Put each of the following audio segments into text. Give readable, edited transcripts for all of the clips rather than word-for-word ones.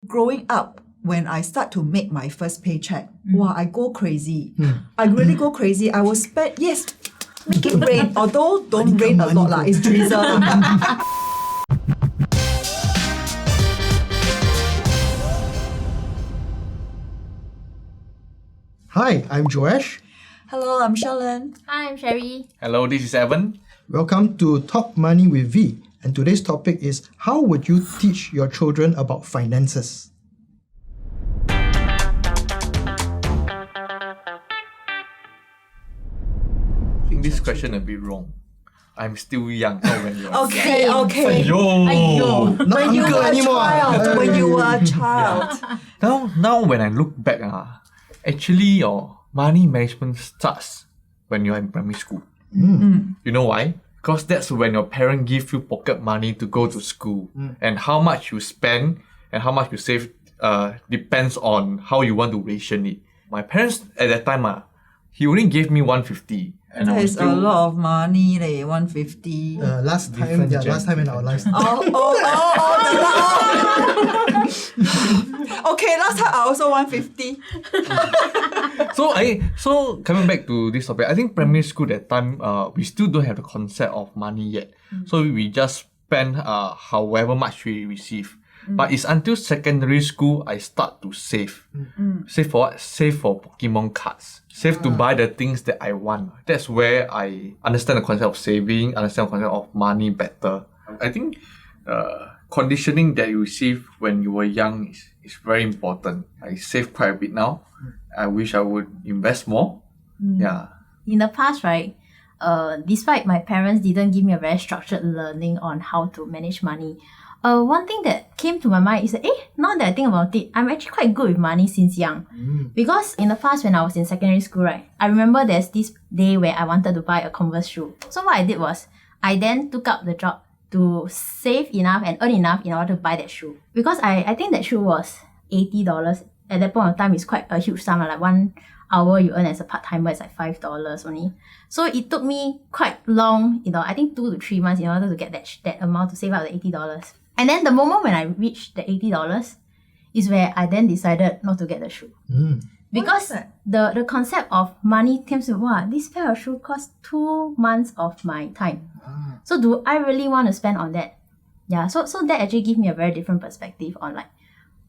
growing up, when I start to make my first paycheck, wow, I go crazy. I really go crazy. I will spend, yes, make it rain. Although don't rain a lot lah, it's drizzle. Hi, I'm Joash. Hello, I'm Shellen. Hi, I'm Cherie. Hello, this is Evan. Welcome to Talk Money with V. And today's topic is how would you teach your children about finances? I think this question a bit wrong. I'm still young. Oh, when you're Okay. Yo. Not When you uncle were a anymore. child, when you were a child. Now when I look back, actually your money management starts when you're in primary school. You know why? Because that's when your parent give you pocket money to go to school. And how much you spend and how much you save depends on how you want to ration it. My parents at that time, he only gave me 150. And I was There's a lot of money, 150. Last time in our lives. Okay, last time I also 150. So coming back to this topic, I think primary school that time we still don't have the concept of money yet. So we just spend however much we receive. But it's until secondary school I start to save. Save for what? Save for Pokemon cards. Save to buy the things that I want. That's where I understand the concept of saving, understand the concept of money better. I think conditioning that you receive when you were young is very important. I save quite a bit now. I wish I would invest more. Yeah. In the past, right, despite my parents didn't give me a very structured learning on how to manage money, one thing that came to my mind is that, now that I think about it, I'm actually quite good with money since young. Because in the past, when I was in secondary school, right, I remember there's this day where I wanted to buy a Converse shoe. So what I did was, I then took up the job to save enough and earn enough in order to buy that shoe. Because I think that shoe was $80. At that point of time, it's quite a huge sum. Like 1 hour you earn as a part-timer is like $5 only. So it took me quite long, I think 2 to 3 months in order to get that amount to save up the $80. And then the moment when I reached the $80 is where I then decided not to get the shoe. Because the concept of money comes to, this pair of shoes cost 2 months of my time. So do I really want to spend on that? Yeah, so that actually gives me a very different perspective on like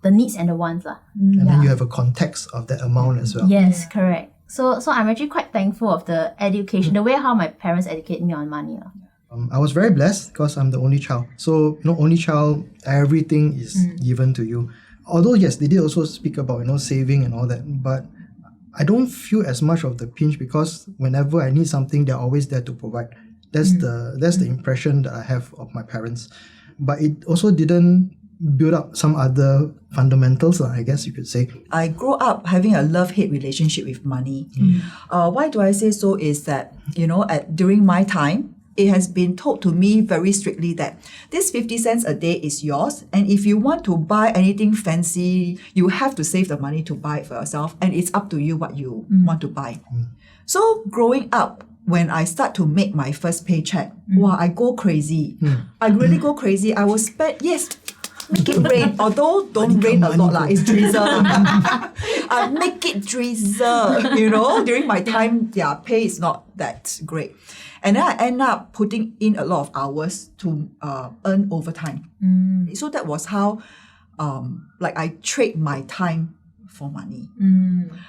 the needs and the wants. And then you have a context of that amount as well. Yes, correct. So I'm actually quite thankful of the education, the way how my parents educate me on money. I was very blessed because I'm the only child. So, only child, everything is given to you. Although, yes, they did also speak about, saving and all that. But I don't feel as much of the pinch because whenever I need something, they're always there to provide. That's the impression that I have of my parents. But it also didn't build up some other fundamentals, I guess you could say. I grew up having a love-hate relationship with money. Why do I say so is that, during my time, it has been told to me very strictly that this 50 cents a day is yours. And if you want to buy anything fancy, you have to save the money to buy it for yourself. And it's up to you what you want to buy. So growing up, when I start to make my first paycheck, wow, I go crazy. I really go crazy. I will spend, yes, make it rain. Although don't rain a lot, it's drizzle. I make it drizzle, During my time, pay is not that great. And then I end up putting in a lot of hours to earn overtime. So that was how I trade my time for money.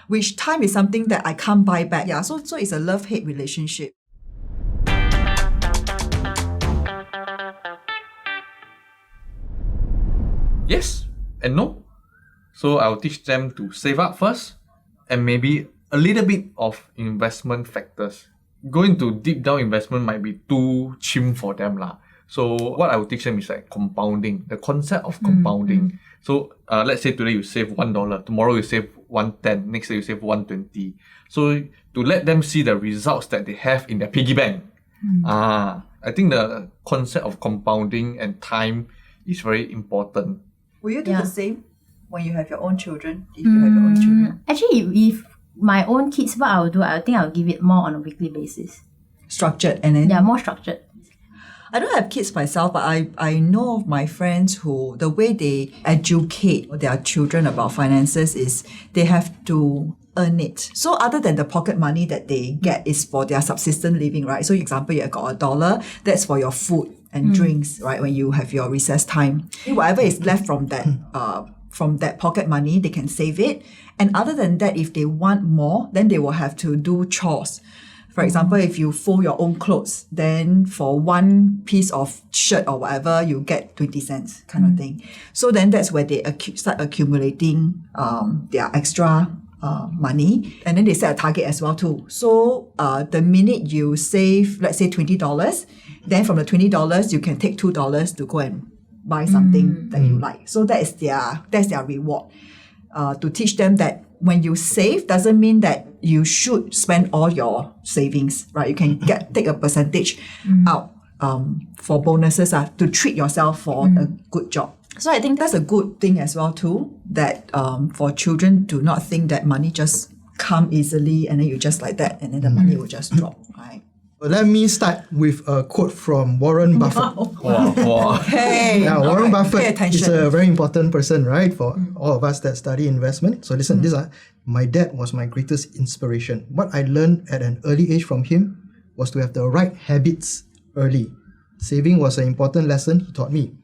Which time is something that I can't buy back. Yeah, so it's a love-hate relationship. Yes and no. So I'll teach them to save up first and maybe a little bit of investment factors. Going to deep down investment might be too chim for them lah. So what I will teach them is like compounding, the concept of compounding. So let's say today you save $1, tomorrow you save $1.10, next day you save $1.20. So to let them see the results that they have in their piggy bank. I think the concept of compounding and time is very important. Will you do the same when you have your own children? If you have your own children? Actually, if my own kids, what I will do, I think I'll give it more on a weekly basis. Structured and then... Yeah, more structured. I don't have kids myself, but I know of my friends who, the way they educate their children about finances is they have to earn it. So other than the pocket money that they get is for their subsistence living, right? So example, you have got $1, that's for your food and drinks, right? When you have your recess time. Whatever is left from that pocket money, they can save it. And other than that, if they want more, then they will have to do chores. For example, if you fold your own clothes, then for one piece of shirt or whatever, you get 20 cents kind of thing. So then that's where they start accumulating their extra money. And then they set a target as well too. So the minute you save, let's say $20, then from the $20, you can take $2 to go and buy something that you like. So that's their reward. To teach them that when you save doesn't mean that you should spend all your savings, right? You can take a percentage out for bonuses to treat yourself for a good job. So I think that's a good thing as well too, that for children to not think that money just come easily and then you just like that and then the money will just drop, right? Let me start with a quote from Warren Buffett. Wow. Hey, Yeah, Warren pay Buffett attention. is a very important person, right, for all of us that study investment. So listen, my dad was my greatest inspiration. What I learned at an early age from him was to have the right habits early. Saving was an important lesson he taught me.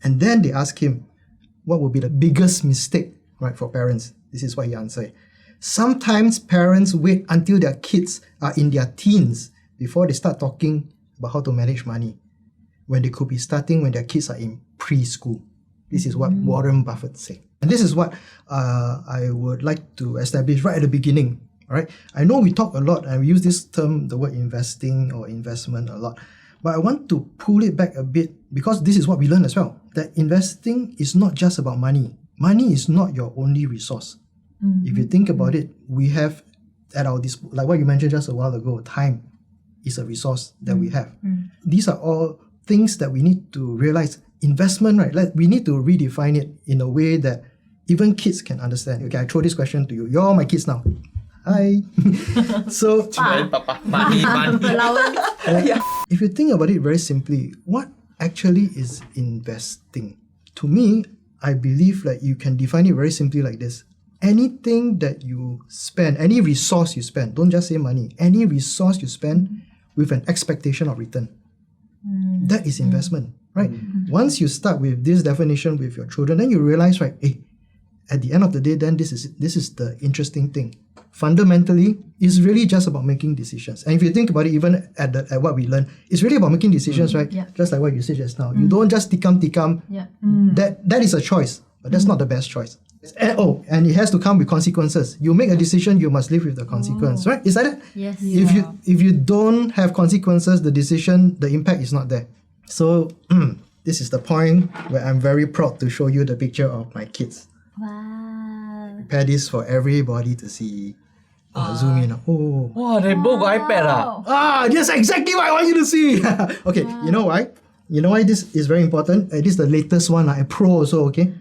And then they asked him, what would be the biggest mistake, right, for parents? This is what he answered. Sometimes parents wait until their kids are in their teens before they start talking about how to manage money, when they could be starting when their kids are in preschool. This is what Warren Buffett said. And this is what I would like to establish right at the beginning. All right. I know we talk a lot and we use this term, the word investing or investment a lot, but I want to pull it back a bit because this is what we learn as well, that investing is not just about money. Money is not your only resource. If you think about it, we have at our disposal, like what you mentioned just a while ago, time is a resource that we have. These are all things that we need to realize. Investment, right? We need to redefine it in a way that even kids can understand. Okay, I throw this question to you. You're all my kids now. Hi. So, Money. if you think about it very simply, what actually is investing? To me, I believe that you can define it very simply like this. Anything that you spend, any resource you spend, don't just say money, any resource you spend with an expectation of return. That is investment, right? Once you start with this definition with your children, then you realize, right, at the end of the day, then this is the interesting thing. Fundamentally, it's really just about making decisions. And if you think about it, even at what we learn, it's really about making decisions, right? Yeah. Just like what you said just now. You don't just tikam. Yeah. That is a choice, but that's not the best choice. And it has to come with consequences. You make a decision, you must live with the consequence, right? Is that it? Yes. If you don't have consequences, the impact is not there. So this is the point where I'm very proud to show you the picture of my kids. Wow. Prepare this for everybody to see. Zoom in. Oh. Wow, they both got iPad. That's exactly what I want you to see. Okay, you know why? You know why this is very important? This is the latest one, a Pro also, okay?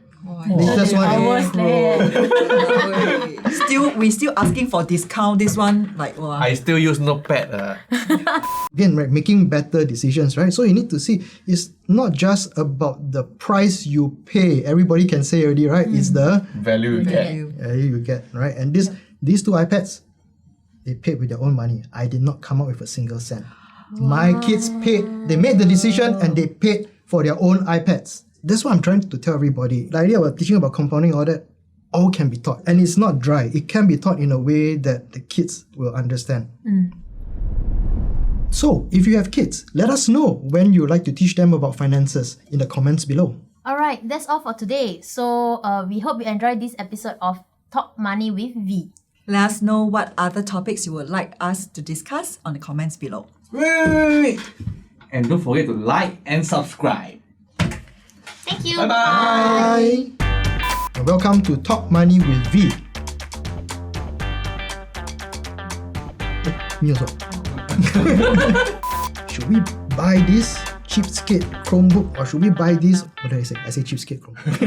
Latest one. Hours late. We still asking for discount. This one, like, wow. I still use Notepad. Again, right, making better decisions, right? So you need to see, it's not just about the price you pay. Everybody can say already, right? It's the Value you get. value you get, right? And these two iPads, they paid with their own money. I did not come up with a single cent. My kids paid, they made the decision and they paid for their own iPads. That's what I'm trying to tell everybody. The idea about teaching about compounding, all that, all can be taught. And it's not dry. It can be taught in a way that the kids will understand. So, if you have kids, let us know when you like to teach them about finances in the comments below. Alright, that's all for today. So we hope you enjoyed this episode of Talk Money with V. Let us know what other topics you would like us to discuss on the comments below. Wait. And don't forget to like and subscribe. Thank you. Bye-bye. Bye! And welcome to Talk Money with V. Me also. Should we buy this cheapskate Chromebook or should we buy this? What did I say? I say cheapskate Chromebook.